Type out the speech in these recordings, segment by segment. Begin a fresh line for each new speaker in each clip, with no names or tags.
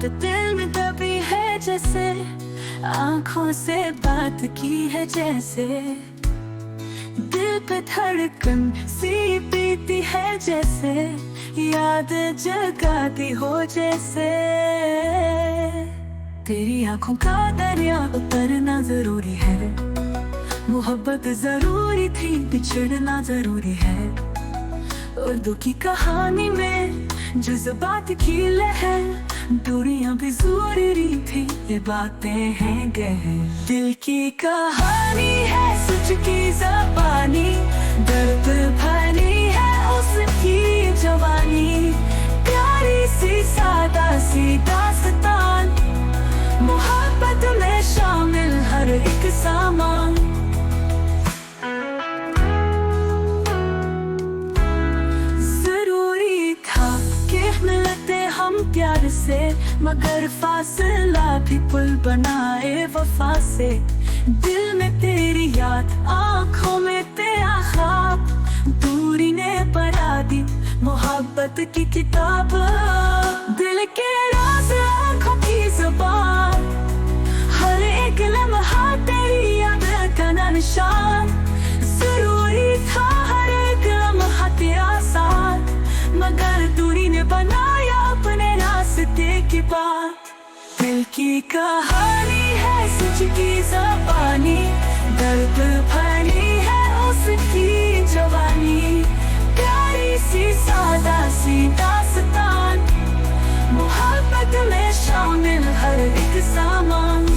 बात दिल में दबी है जैसे, आंखों से बात की है जैसे, दिल पे धड़कन सी बीती है जैसे, याद जगाती हो जैसे। तेरी आंखों का दरिया उतरना जरूरी है, मोहब्बत जरूरी थी बिछड़ना जरूरी है। उर्दू की कहानी में जज्बात की लहर, दूरियां भी जरूरी थी ये बातें हैं गहर। दिल की कहानी है सच की ज़बानी, दर्द भरी है उसकी जवानी, प्यारी सी सादा सी दास्तान, मोहब्बत में शामिल हर एक सामान। जरूरी था कि मिलते हम प्यार से, मगर फासला भी पुल बनाए वफा से। दिल में तेरी याद, आंखों में तेरा ख्वाब, दूरी ने पढ़ा दी मोहब्बत की किताब। दिल के राज आंखों की ज़ुबान, हर एक लम्हा तेरी याद का निशान। जरूरी था हर एक लम्हा तेरा साथ, मगर दूरी ने बनाया अपने रास्ते की बात। दिल की कहानी है सच की ज़बानी, दर्द भरी है उसकी जवानी, प्यारी सी सादा सी दास्तान, मोहब्बत में शामिल हर एक सामान।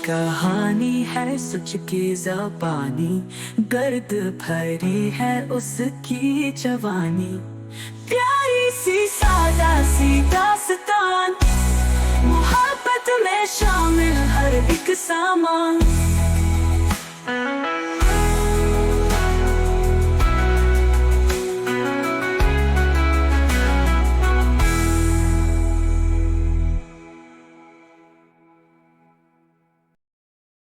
कहानी है सच की ज़बानी, दर्द भरी है उसकी जवानी, प्यारी सी सादा सी दास्तान, मोहब्बत में शामिल हर एक सामान।